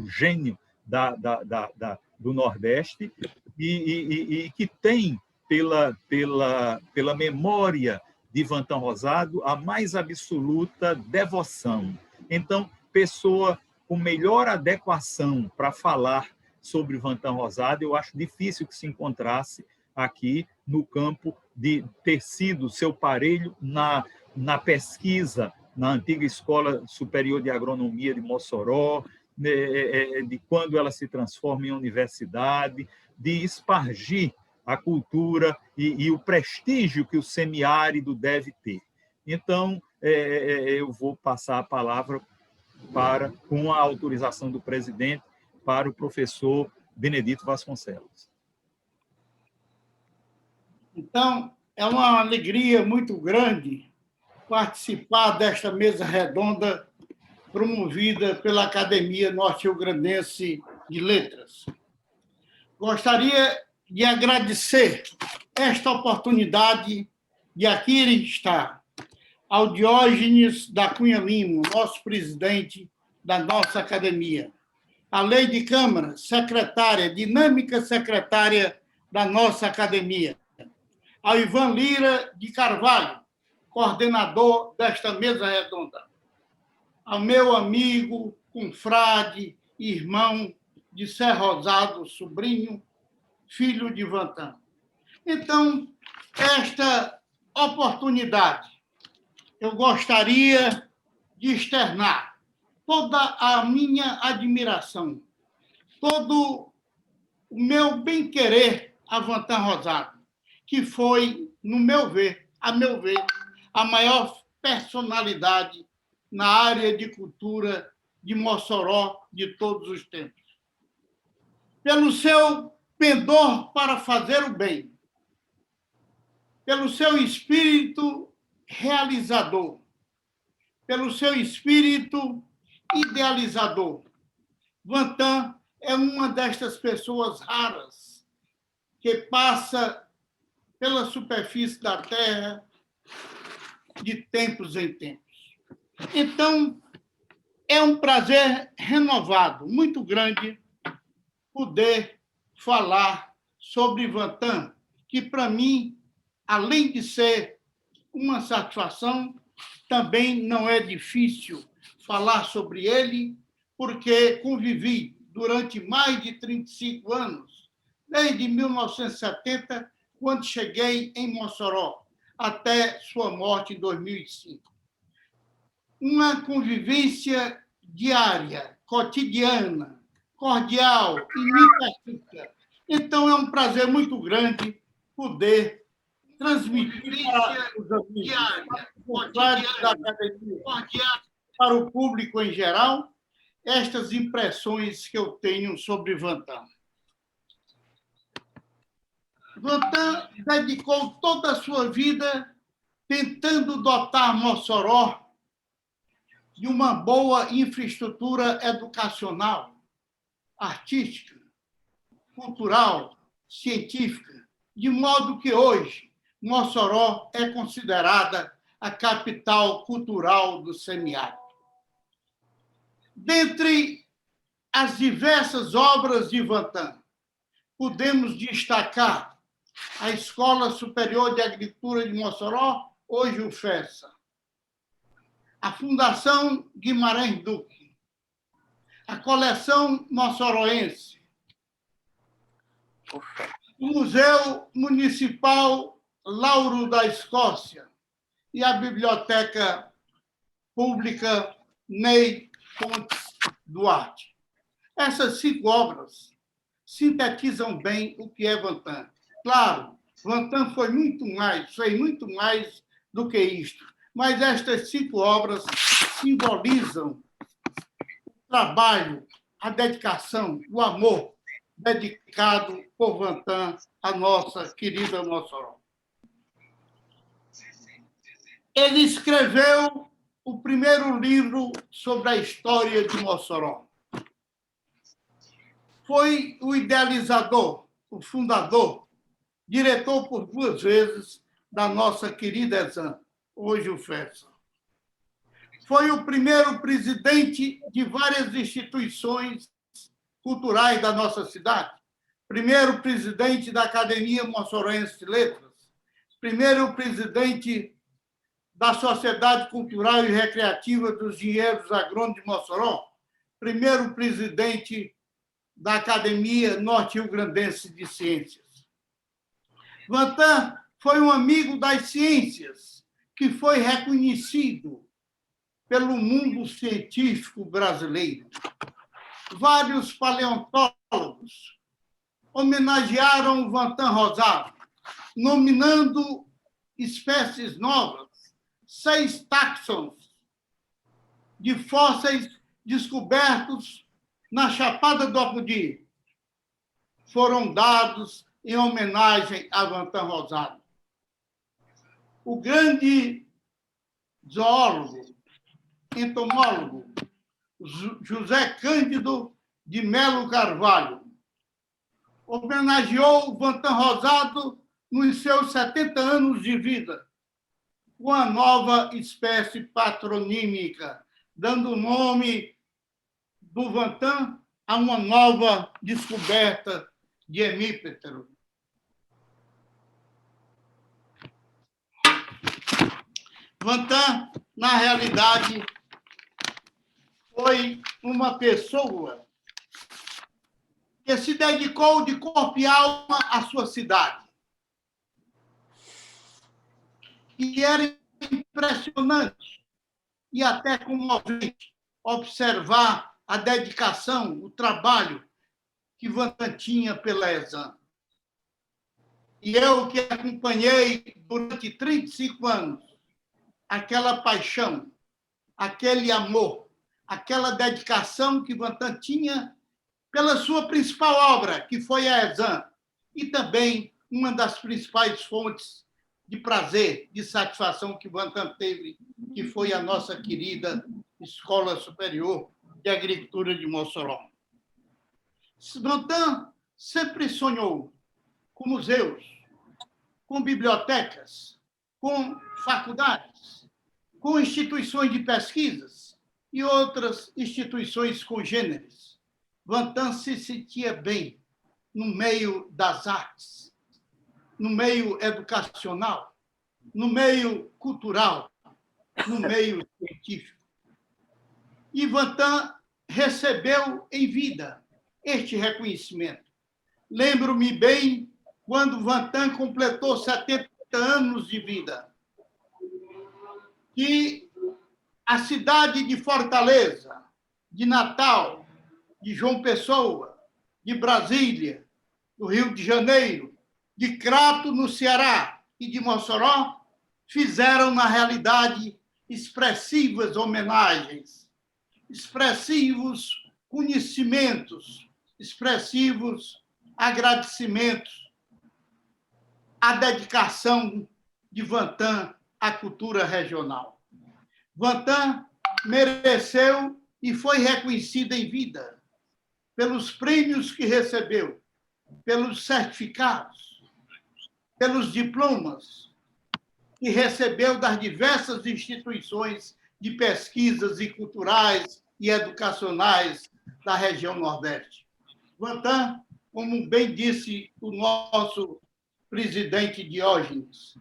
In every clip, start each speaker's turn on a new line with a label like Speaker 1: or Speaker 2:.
Speaker 1: gênio do Nordeste e que tem, pela memória de Vantan Rosado, a mais absoluta devoção. Então, pessoa com melhor adequação para falar sobre Vantan Rosado, eu acho difícil que se encontrasse aqui no campo de ter sido seu parelho na pesquisa na antiga Escola Superior de Agronomia de Mossoró, de quando ela se transforma em universidade, de espargir a cultura e o prestígio que o semiárido deve ter. Então, eu vou passar a palavra com a autorização do presidente, para o professor Benedito Vasconcelos.
Speaker 2: Então, é uma alegria muito grande participar desta mesa redonda promovida pela Academia Norte-Rio-Grandense de Letras. Gostaria de agradecer esta oportunidade de aqui estar ao Diógenes da Cunha Lima, nosso presidente da nossa academia, a Leide Câmara, secretária, dinâmica secretária da nossa academia, ao Ivan Lira de Carvalho, coordenador desta mesa redonda, ao meu amigo, confrade, irmão de Serra Rosado, sobrinho, filho de Vantan. Então, esta oportunidade, eu gostaria de externar toda a minha admiração, todo o meu bem-querer a Vantan Rosado, que foi, a meu ver, a maior personalidade na área de cultura de Mossoró de todos os tempos. Pelo seu pendor para fazer o bem, pelo seu espírito realizador, pelo seu espírito idealizador. Vantan é uma destas pessoas raras que passa pela superfície da Terra de tempos em tempos. Então, é um prazer renovado, muito grande, poder falar sobre Vantan, que, para mim, além de ser uma satisfação, também não é difícil falar sobre ele, porque convivi durante mais de 35 anos, desde 1970, quando cheguei em Mossoró, até sua morte em 2005. Uma convivência diária, cotidiana, cordial, ininterrupta. Então, é um prazer muito grande poder transmitir para os amigos, da academia, para o público em geral, estas impressões que eu tenho sobre Vantan. Vantan dedicou toda a sua vida tentando dotar Mossoró de uma boa infraestrutura educacional, artística, cultural, científica, de modo que hoje Mossoró é considerada a capital cultural do semiárido. Dentre as diversas obras de Vantan, podemos destacar a Escola Superior de Agricultura de Mossoró, hoje o FESA, a Fundação Guimarães Duque, a Coleção Mossoroense, o Museu Municipal Lauro da Escócia e a Biblioteca Pública Ney Pontes Duarte. Essas 5 obras sintetizam bem o que é Vantan. Claro, Vantan fez muito mais do que isto, mas estas 5 obras simbolizam o trabalho, a dedicação, o amor dedicado por Vantan à nossa querida Mossoró. Ele escreveu o primeiro livro sobre a história de Mossoró. Foi o idealizador, o fundador, diretor por 2 vezes da nossa querida ESAM, hoje o FESA. Foi o primeiro presidente de várias instituições culturais da nossa cidade. Primeiro presidente da Academia Moçoroense de Letras, primeiro presidente da Sociedade Cultural e Recreativa dos Engenheiros Agrônomos de Mossoró, primeiro presidente da Academia Norte-Rio-Grandense de Ciências. Vantan foi um amigo das ciências que foi reconhecido pelo mundo científico brasileiro. Vários paleontólogos homenagearam Vantan Rosado, nominando espécies novas, 6 táxons de fósseis descobertos na Chapada do Apodi foram dados em homenagem a Vantan Rosado. O grande zoólogo, entomólogo, José Cândido de Melo Carvalho, homenageou Vantan Rosado nos seus 70 anos de vida, com a nova espécie patronímica, dando o nome do Vantan a uma nova descoberta de hemíptero. Vantan, na realidade, foi uma pessoa que se dedicou de corpo e alma à sua cidade. E era impressionante e até comovente observar a dedicação, o trabalho que Vantan tinha pela ESAM. E eu que acompanhei durante 35 anos aquela paixão, aquele amor, aquela dedicação que Vantan tinha pela sua principal obra, que foi a ESAM, e também uma das principais fontes de prazer, de satisfação que Vantan teve, que foi a nossa querida Escola Superior de Agricultura de Mossoró. Vantan sempre sonhou com museus, com bibliotecas, com faculdades, com instituições de pesquisas e outras instituições congêneres. Vantan se sentia bem no meio das artes, no meio educacional, no meio cultural, no meio científico. E Vantan recebeu em vida este reconhecimento. Lembro-me bem quando Vantan completou 70 anos de vida, que a cidade de Fortaleza, de Natal, de João Pessoa, de Brasília, do Rio de Janeiro, de Crato, no Ceará, e de Mossoró, fizeram, na realidade, expressivas homenagens, expressivos conhecimentos, expressivos agradecimentos à dedicação de Vantan à cultura regional. Vantan mereceu e foi reconhecida em vida pelos prêmios que recebeu, pelos certificados, pelos diplomas que recebeu das diversas instituições de pesquisas e culturais e educacionais da região Nordeste. Vantan, como bem disse o nosso presidente Diógenes,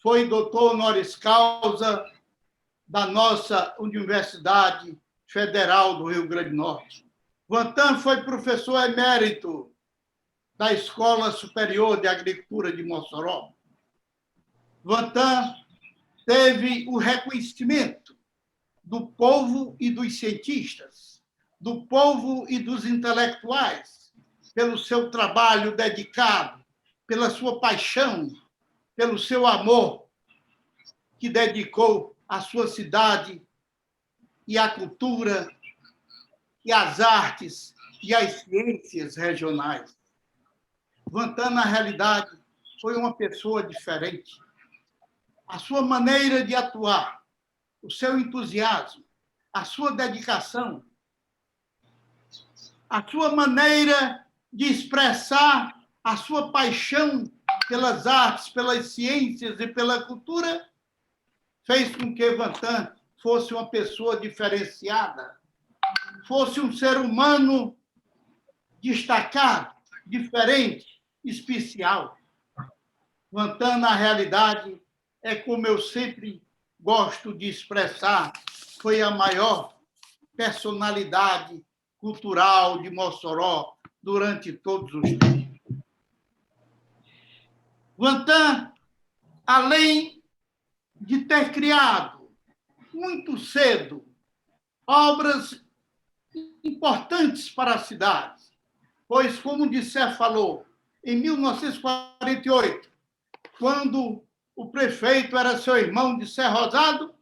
Speaker 2: foi doutor honoris causa da nossa Universidade Federal do Rio Grande do Norte. Vantan foi professor emérito da Escola Superior de Agricultura de Mossoró. Vantan teve o reconhecimento do povo e dos cientistas, do povo e dos intelectuais, pelo seu trabalho dedicado, pela sua paixão, pelo seu amor que dedicou à sua cidade e à cultura e às artes e às ciências regionais. Vantan, na realidade, foi uma pessoa diferente. A sua maneira de atuar, o seu entusiasmo, a sua dedicação, a sua maneira de expressar a sua paixão pelas artes, pelas ciências e pela cultura, fez com que Vantan fosse uma pessoa diferenciada, fosse um ser humano destacar, diferente, especial. Vantan, na realidade, é como eu sempre gosto de expressar, foi a maior personalidade cultural de Mossoró durante todos os tempos. Vantan, além de ter criado muito cedo obras importantes para a cidade, pois, como Disser falou, em 1948, quando o prefeito era seu irmão Disser Rosado,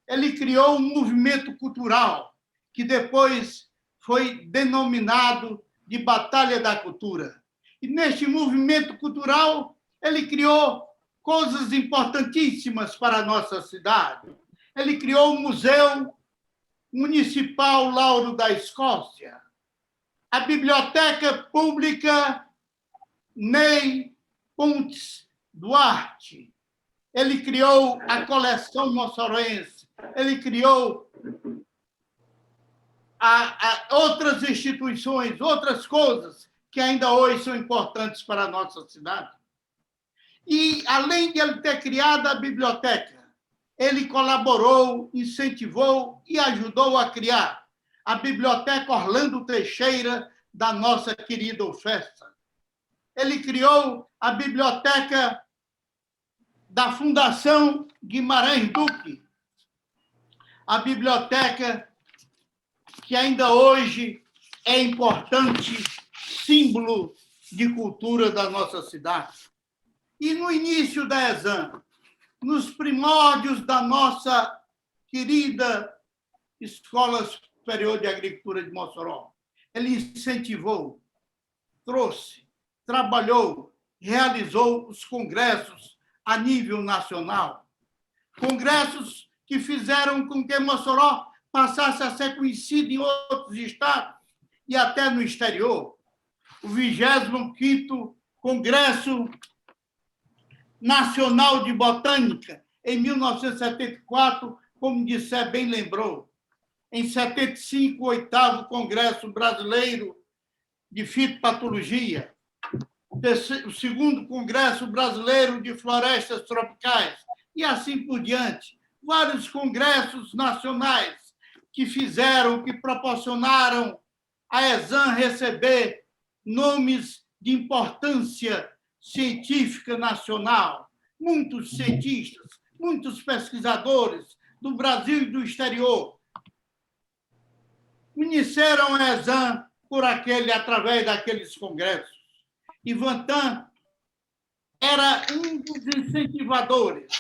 Speaker 2: ele criou um movimento cultural que depois foi denominado de Batalha da Cultura. E neste movimento cultural, ele criou coisas importantíssimas para a nossa cidade. Ele criou o Museu Municipal Lauro da Escócia, a Biblioteca Pública Ney Pontes Duarte. Ele criou a coleção moçoroense, ele criou outras instituições, outras coisas que ainda hoje são importantes para a nossa cidade. E, além de ele ter criado a biblioteca, ele colaborou, incentivou e ajudou a criar a Biblioteca Orlando Teixeira, da nossa querida UFESA. Ele criou a biblioteca da Fundação Guimarães Duque, a biblioteca que ainda hoje é importante símbolo de cultura da nossa cidade. E no início da ESAM, nos primórdios da nossa querida Escola Superior de Agricultura de Mossoró, ele incentivou, trouxe, trabalhou, realizou os congressos a nível nacional. Congressos que fizeram com que Mossoró passasse a ser conhecido em outros estados e até no exterior. O 25º Congresso Nacional de Botânica, em 1974, como Disser bem lembrou. Em 75, o 8º Congresso Brasileiro de Fitopatologia. O 2º Congresso Brasileiro de Florestas Tropicais, e assim por diante. Vários congressos nacionais que fizeram, que proporcionaram a ESAM receber nomes de importância científica nacional. Muitos cientistas, muitos pesquisadores do Brasil e do exterior conheceram a ESAM através daqueles congressos. E Vantan era um dos incentivadores.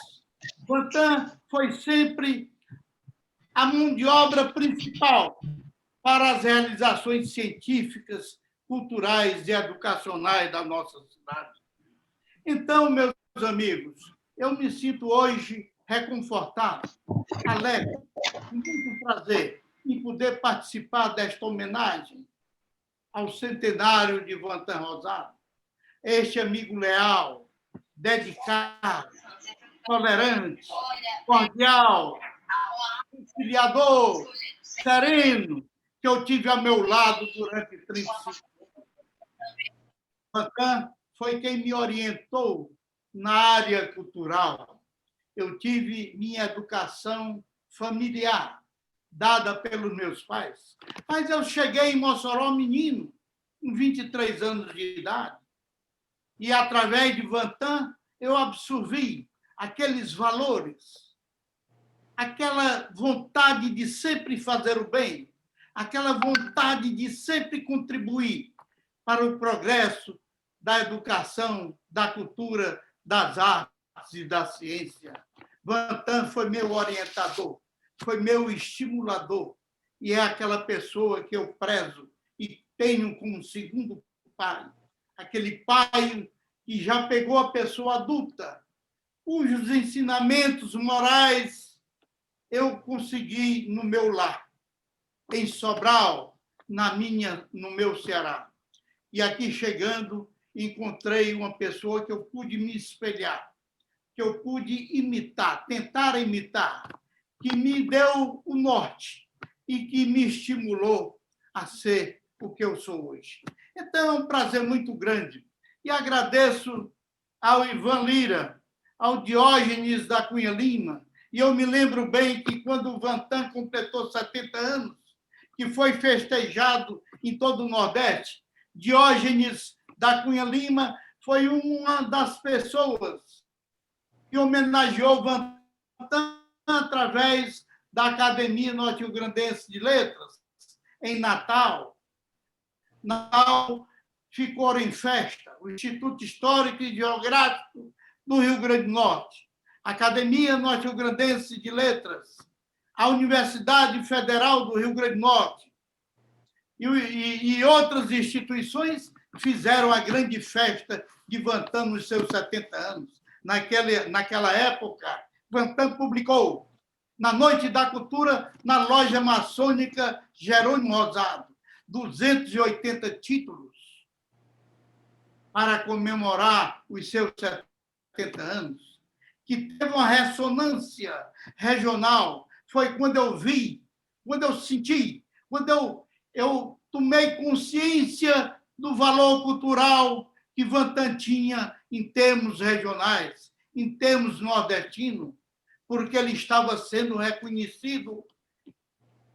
Speaker 2: Vantan foi sempre a mão de obra principal para as realizações científicas, culturais e educacionais da nossa cidade. Então, meus amigos, eu me sinto hoje reconfortado, alegre, com muito prazer em poder participar desta homenagem ao centenário de Vantan Rosado. Este amigo leal, dedicado, tolerante, cordial, conciliador, sereno, que eu tive ao meu lado durante 35 anos. Vantan foi quem me orientou na área cultural. Eu tive minha educação familiar, dada pelos meus pais. Mas eu cheguei em Mossoró menino, com 23 anos de idade, e, através de Vantan, eu absorvi aqueles valores, aquela vontade de sempre fazer o bem, aquela vontade de sempre contribuir para o progresso da educação, da cultura, das artes e da ciência. Vantan foi meu orientador, foi meu estimulador, e é aquela pessoa que eu prezo e tenho como segundo pai, aquele pai que já pegou a pessoa adulta, cujos ensinamentos morais eu consegui no meu lar, em Sobral, no meu Ceará. E aqui chegando, encontrei uma pessoa que eu pude me espelhar, que eu pude imitar, tentar imitar, que me deu o norte e que me estimulou a ser o que eu sou hoje. Então, é um prazer muito grande. E agradeço ao Ivan Lira, ao Diógenes da Cunha Lima, e eu me lembro bem que quando o Vantan completou 70 anos, que foi festejado em todo o Nordeste, Diógenes da Cunha Lima foi uma das pessoas que homenageou Vantan através da Academia Norte-Rio-Grandense de Letras, em Natal. Natal ficou em festa, o Instituto Histórico e Geográfico do Rio Grande do Norte, a Academia Norte-Rio-Grandense de Letras, a Universidade Federal do Rio Grande do Norte e outras instituições fizeram a grande festa de Vantan nos seus 70 anos. Naquela época, Vantan publicou na Noite da Cultura, na Loja Maçônica Jerônimo Rosado, 280 títulos para comemorar os seus 70 anos, que teve uma ressonância regional. Foi quando eu vi, quando eu senti, quando eu tomei consciência do valor cultural que Vantan tinha em termos regionais, em termos nordestinos, porque ele estava sendo reconhecido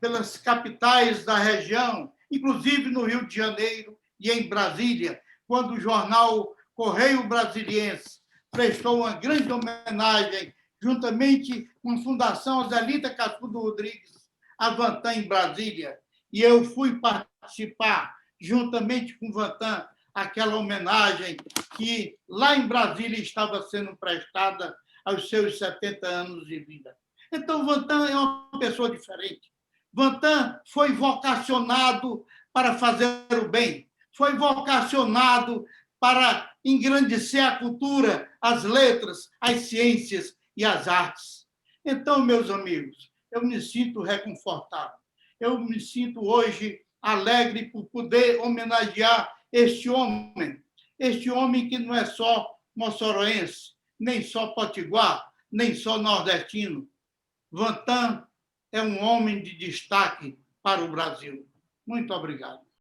Speaker 2: pelas capitais da região, inclusive no Rio de Janeiro e em Brasília, quando o jornal Correio Brasiliense prestou uma grande homenagem, juntamente com a Fundação Zelita Cascudo Rodrigues, a Vantan em Brasília. E eu fui participar, juntamente com Vantan, aquela homenagem que lá em Brasília estava sendo prestada aos seus 70 anos de vida. Então, Vantan é uma pessoa diferente. Vantan foi vocacionado para fazer o bem, foi vocacionado para engrandecer a cultura, as letras, as ciências e as artes. Então, meus amigos, eu me sinto reconfortado. Eu me sinto hoje alegre por poder homenagear este homem que não é só moçoroense, nem só potiguar, nem só nordestino. Vantan é um homem de destaque para o Brasil. Muito obrigado.